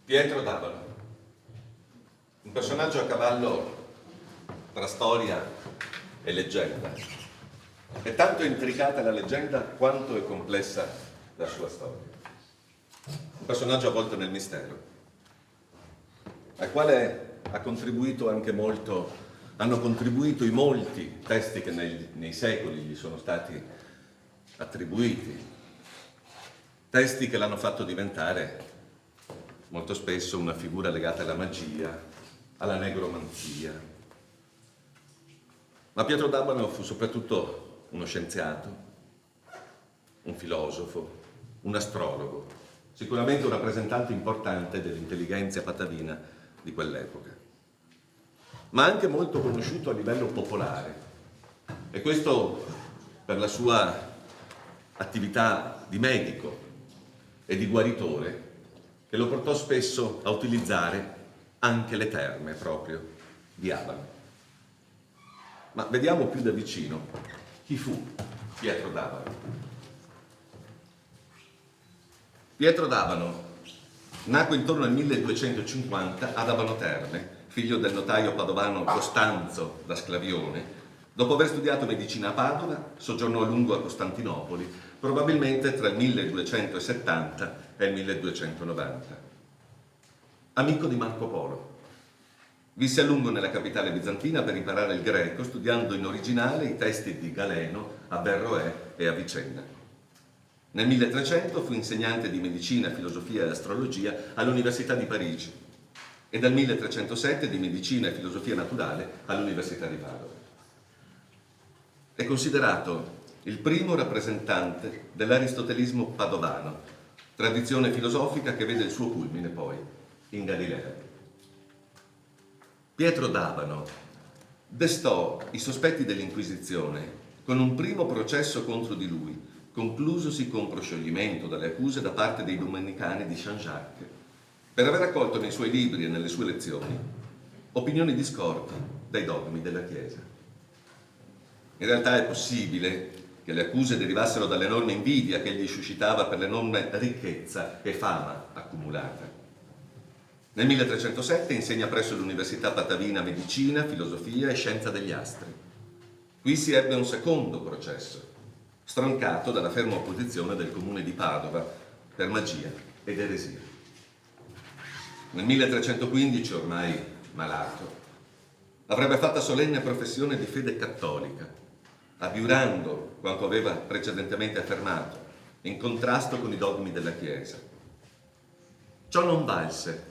Pietro d'Abano, un personaggio a cavallo tra storia e leggenda. È tanto intricata la leggenda quanto è complessa la sua storia. Un personaggio avvolto nel mistero, al quale ha contribuito anche molto, hanno contribuito i molti testi che nei secoli gli sono stati attribuiti, testi che l'hanno fatto diventare molto spesso una figura legata alla magia, alla negromanzia. Ma Pietro d'Abano fu soprattutto uno scienziato, un filosofo, un astrologo, sicuramente un rappresentante importante dell'intelligenza patavina di quell'epoca, ma anche molto conosciuto a livello popolare, e questo per la sua attività di medico e di guaritore, che lo portò spesso a utilizzare anche le terme proprio di Abano. Ma vediamo più da vicino chi fu Pietro d'Abano. Pietro d'Abano nacque intorno al 1250 ad Abano Terme, figlio del notaio padovano Costanzo da Sclavione. Dopo aver studiato medicina a Padova, soggiornò a lungo a Costantinopoli, probabilmente tra il 1270 e il 1290. Amico di Marco Polo, visse a lungo nella capitale bizantina per imparare il greco, studiando in originale i testi di Galeno, Averroè e Avicenna. Nel 1300 fu insegnante di medicina, filosofia e astrologia all'Università di Parigi e dal 1307 di medicina e filosofia naturale all'Università di Padova. È considerato il primo rappresentante dell'aristotelismo padovano, tradizione filosofica che vede il suo culmine poi in Galilea. Pietro d'Abano destò i sospetti dell'Inquisizione con un primo processo contro di lui, conclusosi con proscioglimento dalle accuse da parte dei domenicani di Saint-Jacques, per aver accolto nei suoi libri e nelle sue lezioni opinioni discordi dai dogmi della Chiesa. In realtà è possibile che le accuse derivassero dall'enorme invidia che egli suscitava per l'enorme ricchezza e fama accumulata. Nel 1307 insegna presso l'Università Patavina medicina, filosofia e scienza degli astri. Qui si ebbe un secondo processo, stroncato dalla ferma opposizione del comune di Padova per magia ed eresia. Nel 1315, ormai malato, avrebbe fatto solenne professione di fede cattolica, abiurando quanto aveva precedentemente affermato, in contrasto con i dogmi della Chiesa. Ciò non valse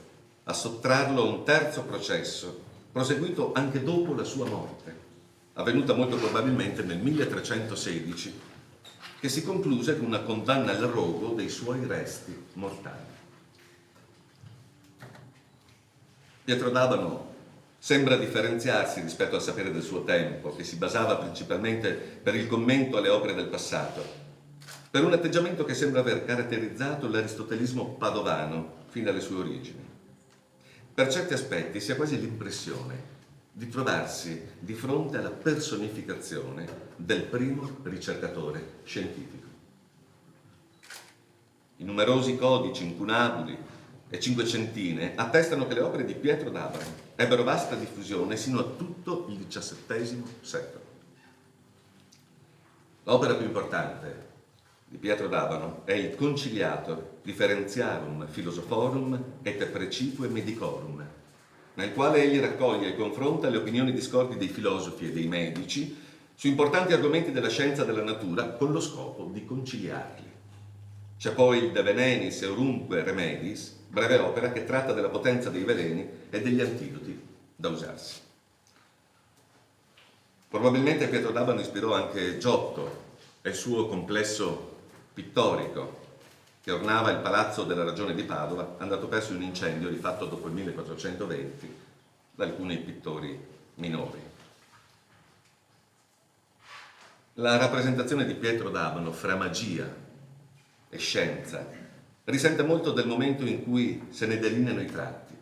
a sottrarlo a un terzo processo, proseguito anche dopo la sua morte, avvenuta molto probabilmente nel 1316, che si concluse con una condanna al rogo dei suoi resti mortali. Pietro d'Abano sembra differenziarsi rispetto al sapere del suo tempo, che si basava principalmente per il commento alle opere del passato, per un atteggiamento che sembra aver caratterizzato l'aristotelismo padovano fin dalle sue origini. Per certi aspetti si ha quasi l'impressione di trovarsi di fronte alla personificazione del primo ricercatore scientifico. I numerosi codici incunabili e cinquecentine attestano che le opere di Pietro d'Abano ebbero vasta diffusione sino a tutto il XVII secolo. L'opera più importante di Pietro d'Abano è il Conciliator Differentiarum Philosophorum et Precipue Medicorum, nel quale egli raccoglie e confronta le opinioni discordi dei filosofi e dei medici su importanti argomenti della scienza della natura con lo scopo di conciliarli. C'è poi il De Venenis Eurumque Remedis, breve opera che tratta della potenza dei veleni e degli antidoti da usarsi. Probabilmente Pietro d'Abano ispirò anche Giotto e il suo complesso pittorico che ornava il palazzo della Ragione di Padova, andato perso in un incendio rifatto dopo il 1420 da alcuni pittori minori. La rappresentazione di Pietro d'Abano fra magia e scienza risente molto del momento in cui se ne delineano i tratti.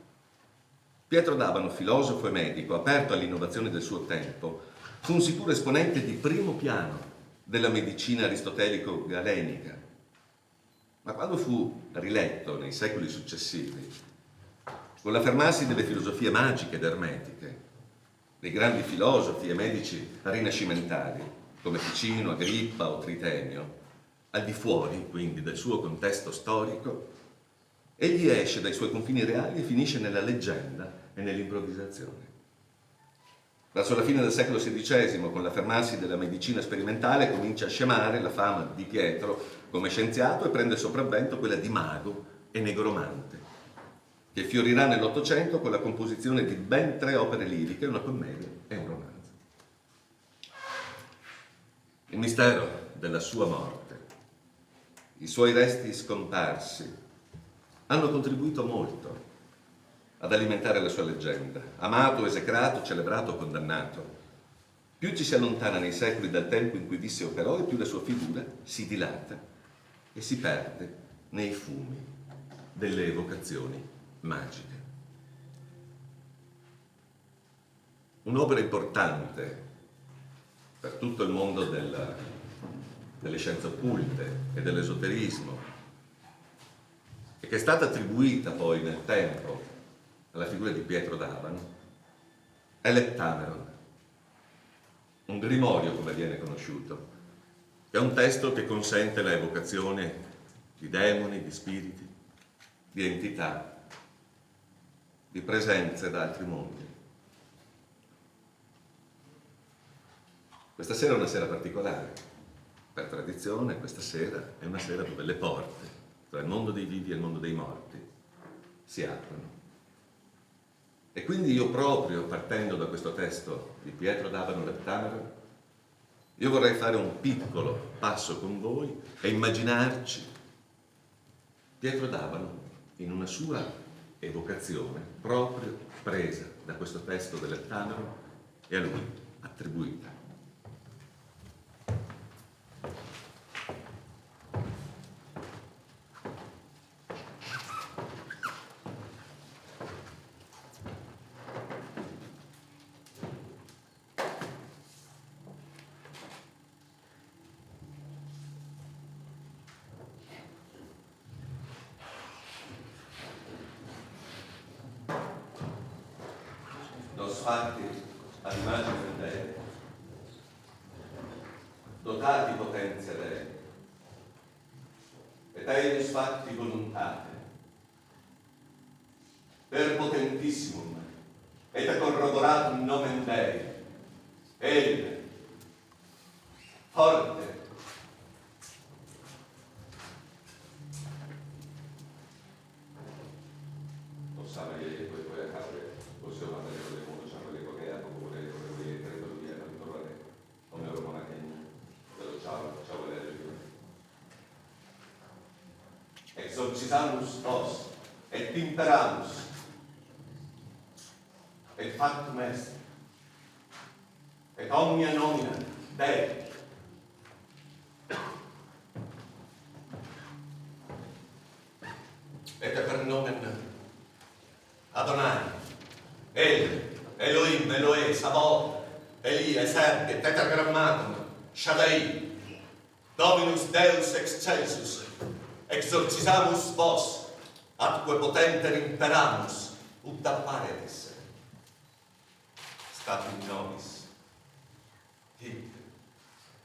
Pietro d'Abano, filosofo e medico, aperto all'innovazione del suo tempo, fu un sicuro esponente di primo piano della medicina aristotelico-galenica. Ma quando fu riletto nei secoli successivi, con l'affermarsi delle filosofie magiche ed ermetiche, dei grandi filosofi e medici rinascimentali, come Ficino, Agrippa o Tritemio, al di fuori, quindi, del suo contesto storico, egli esce dai suoi confini reali e finisce nella leggenda e nell'improvvisazione. Verso la fine del secolo XVI, con l'affermarsi della medicina sperimentale, comincia a scemare la fama di Pietro come scienziato e prende sopravvento quella di mago e negromante, che fiorirà nell'Ottocento con la composizione di ben 3 opere liriche, una commedia e un romanzo. Il mistero della sua morte, i suoi resti scomparsi, hanno contribuito molto ad alimentare la sua leggenda, amato, esecrato, celebrato, condannato. Più ci si allontana nei secoli dal tempo in cui visse e operò, e più la sua figura si dilata e si perde nei fumi delle evocazioni magiche. Un'opera importante per tutto il mondo delle scienze occulte e dell'esoterismo, e che è stata attribuita poi nel tempo alla figura di Pietro d'Abano, è l'Heptameron, un grimorio come viene conosciuto, che è un testo che consente la evocazione di demoni, di spiriti, di entità, di presenze da altri mondi. Questa sera è una sera particolare. Per tradizione questa sera è una sera dove le porte tra il mondo dei vivi e il mondo dei morti si aprono. E quindi io proprio, partendo da questo testo di Pietro d'Abano, l'Heptameron, io vorrei fare un piccolo passo con voi e immaginarci Pietro d'Abano in una sua evocazione proprio presa da questo testo dell'Heptameron e a lui attribuita. Fatti all'immagine del Deo, dotati potenze Dei, et eius fatti voluntate, per potentissimum, et corroboratum nomen Dei, el, forte, exorcisamus vos, et imperamus, et factum est, et omnia nomina Dei. Et per nomen Adonai, El, Elohim, Elohe, Sabaoth, Eli, Ezer, Tetragrammatum, Shaddai, Dominus Deus excelsus, exorcisamus vos, atque potenter imperamus, ut apparetis, stat in nobis, hic,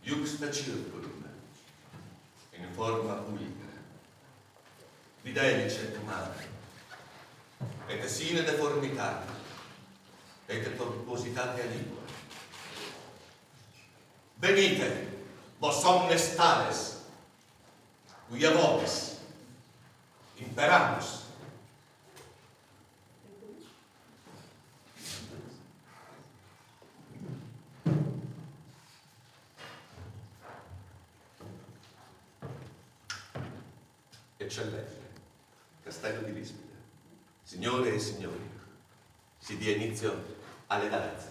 iuxta circulum, in forma pulcra, videlice et humana, et sine deformitate, et tortuositate aliqua. Venite, vos omnes tales, quia vobis imperamus. Eccellenze, Castello di Lispide, signore e signori, si dia inizio alle danze.